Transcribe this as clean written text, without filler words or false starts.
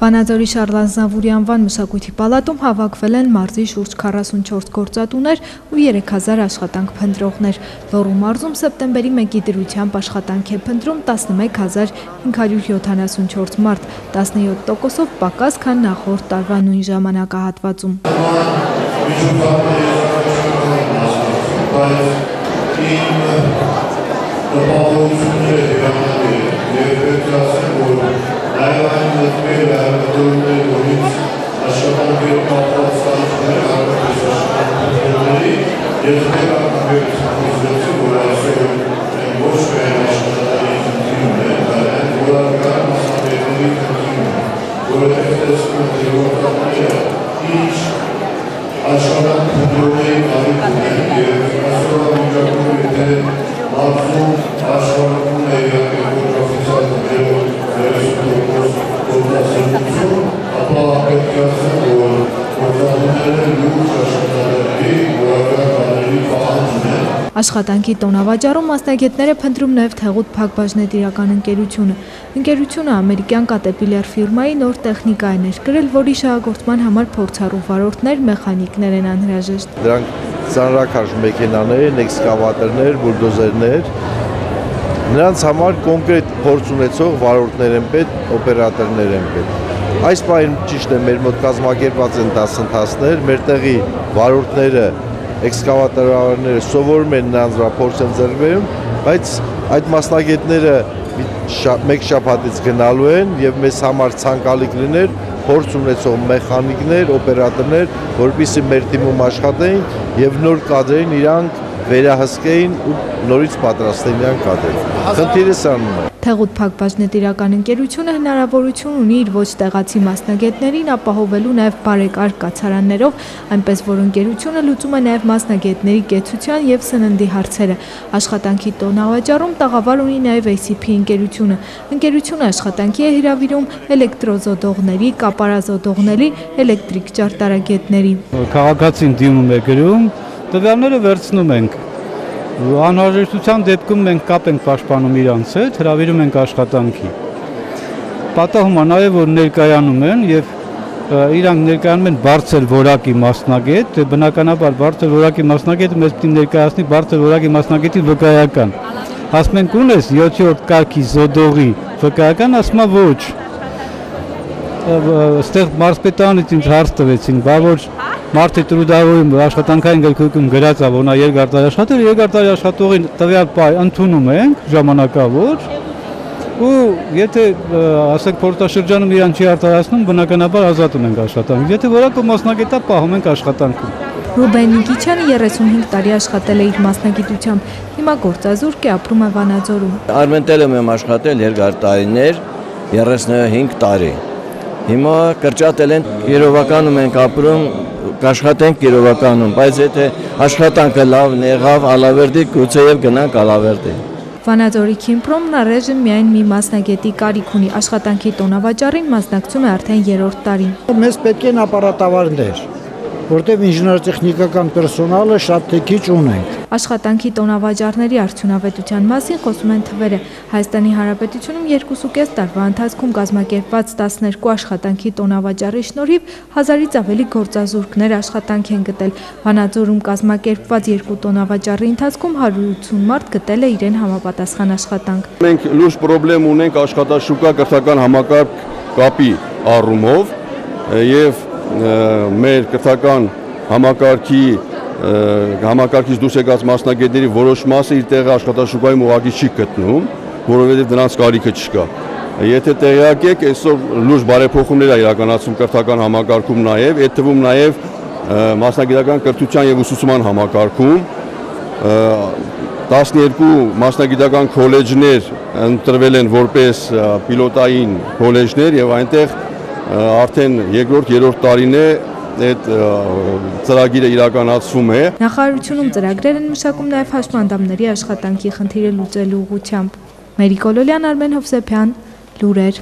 Վանաձորի Շարլ Ազնավուրի անվան մշակույթի պալատում հավաքվել են մարզի շուրջ 44 գործատուներ ու 3000 աշխատանք փնտրողներ։ Լոռու մարզում սեպտեմբերի 1-ի դրությամբ աշխատանք է փնտրում 11574 մարդ, 17%-ով պակաս, քան նախորդ տարվա նույն ժամանակահատվածում։ Աշխատանքի տոնավաճառում մասնագետները փնտրում նաև Թեղուտ Փակbaşնետիրական ընկերությունը։ Ընկերությունը ամերիկյան Caterpillar ֆիրմայի նոր տեխնիկա է ներկրել, որի շահագործման համար փորձառու վարորդներ, մեխանիկներ են անհրաժեշտ։ Դրանք ծանրաքաշ մեքենաներ են, էքսկավատորներ, բուլդոզերներ։ Նրանց համար կոնկրետ փորձ ունեցող վարորդներ են պետք, օպերատորներ են պետք։ Այս պահին ճիշտ է, մեր մոտ կազմակերպված են դասընթացներ, մեր տեղի վարորդները էքսկավատորները սովորում են նրանց փորձ են ձեռք բերում, բայց այդ մասնագետները մեկ շաբաթից գնալու են եւ մեզ համար ցանկալի կլիներ փորձ ունեցող մեխանիկներ, օպերատորներ, որպեսզի մեր թիմում աշխատեին եւ նոր կադրերին իրանք վերահսկեին ու նորից պատրաստեն իրան կադրեր։ Խնդիրը սրանն է։ Թեղուտ Փակbaşնետիրական ընկերությունը հնարավորություն ունի իր ոչ տեղացի մասնագետներին ապահովելու նաև բարեկարգ կացարաններով, այնպես որ ընկերությունը լուծում է նաև մասնագետների կեցության եւ սննդի հարցերը։ Աշխատանքի տոնավաճառում տաղավար ունի նաև ACP ընկերությունը։ Ընկերությունը աշխատանքի է հրավիրում էլեկտրոզոդողների, կապարազոդողների, էլեկտրիկ ճարտարագետների։ Քաղաքացին դիմում է գրում, տվյալները վերցնում ենք։ Անհրաժեշտության դեպքում մենք կապ ենք պաշտպանում իրանց հետ, հրավիրում ենք աշխատանքի։ Պատահում է նաև որ ներկայանում են եւ իրանք ներկայանում են բարձր որակի մասնագետ, բնականաբար բարձր որակի մասնագետը մեզ պետք է ներկայացնի բարձր որակի մասնագետի վկայական։ Ասում ենք ունես 7-րդ կարգի զոդողի վկայական, ասում է ոչ։ Այստեղ մարզպետանից ինձ հարց տվեցին, բա որ Մարդի տրուդավորում աշխատանքային գրքույկում գրած է, որ նա երկար տարի աշխատել, երկար տարի աշխատողին տվյալ պայ ընդունում ենք ժամանակավոր ու եթե ասենք փորձաշրջանում իրան չի արտահայտում, բնականաբար ազատում ենք աշխատանքից։ Եթե որակով մասնագետա պահում ենք աշխատանքում։ Ռուբեն Նիկիչյանը 35 տարի աշխատել է իր մասնագիտությամբ, հիմա գործազուրկ է, ապրում է Վանաձորում։ Արմենտելում եմ աշխատել երկար տարիներ, 35 տարի։ Հիմա կրճատել են Կիրովականում ենք ապրում, կաշխատենք Կիրովականում, բայց եթե աշխատանքը լավն եղավ, Ալավերդի գուցե եւ գնանք Ալավերդի։ Վանաձորի Քիմփրոմն առայժմ միայն մի մասնագետի կարիք ունի, աշխատանքի տոնավաճառին մասնակցում է արդեն 3-րդ տարին։ Մեզ պետք են ապարատավարներ, որտեղ ինժեներատեխնիկական պերսոնալը շատ քիչ ունենք։ Աշխատանքի տոնավաճառների արդյունավետության մասին խոսում են թվերը։ Հայաստանի Հանրապետությունում 2.5 տարվա ընթացքում կազմակերպված 12 աշխատանքի տոնավաճառի շնորհիվ 1000-ից ավելի գործազուրկներ աշխատանք են գտել։ Վանաձորում կազմակերպված 2 տոնավաճառի ընթացքում 180 մարդ գտել է իրեն համապատասխան աշխատանք։ Մենք լուրջ խնդրեմ ունենք աշխատաշուկա կրթական համակարգ կապի առումով եւ մեր կրթական համակարգից դուրս եկած մասնագետների որոշ մասը իր տեղը աշխատաշուկայում ուղղակի չի գտնում, որովհետև դրանց կարիքը չկա։ Եթե տեղյակ եք, այսօր լուրջ բարեփոխումներ է իրականացում կրթական համակարգում նաև, այդ թվում նաև մասնագիտական կրթության եւ ուսուցման համակարգում 12 մասնագիտական քոլեջներ ընտրվել են որպես պիլոտային քոլեջներ եւ այնտեղ արդեն 2-3 տարին է այդ ծրագիրը իրականացվում է։ Նախարարությունում ծրագրեր են մշակում նաև հաշմանդամների աշխատանքի խնդիրը լուծելու ուղղությամբ։ Մերիկ Օլոլյան, Արմեն Հովսեփյան, լուրեր։